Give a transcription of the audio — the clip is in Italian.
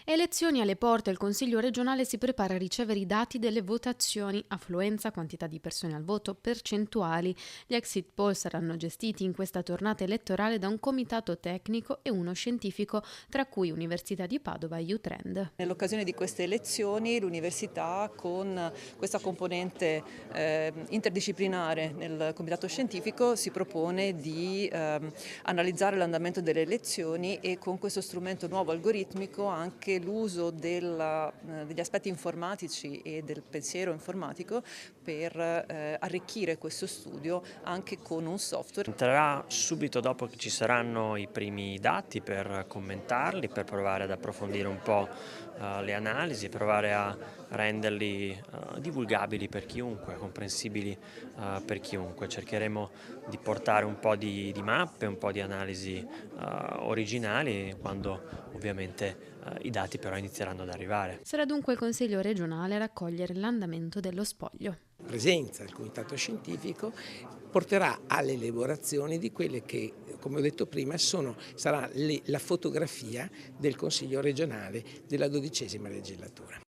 Elezioni alle porte, il Consiglio regionale si prepara a ricevere i dati delle votazioni, affluenza, quantità di persone al voto, percentuali. Gli exit poll saranno gestiti in questa tornata elettorale da un comitato tecnico e uno scientifico, tra cui Università di Padova e Utrend. Nell'occasione di queste elezioni l'università, con questa componente interdisciplinare nel comitato scientifico, si propone di analizzare l'andamento delle elezioni e con questo strumento nuovo algoritmico anche l'uso degli aspetti informatici e del pensiero informatico per arricchire questo studio anche con un software. Entrerà subito dopo che ci saranno i primi dati per commentarli, per provare ad approfondire un po' le analisi, provare a renderli divulgabili per chiunque, comprensibili per chiunque. Cercheremo di portare un po' di mappe, un po' di analisi originali, quando ovviamente i dati però inizieranno ad arrivare. Sarà dunque il Consiglio regionale a raccogliere l'andamento dello spoglio. La presenza del comitato scientifico porterà alle elaborazioni di quelle che, come ho detto prima, sarà la fotografia del Consiglio regionale della XII legislatura.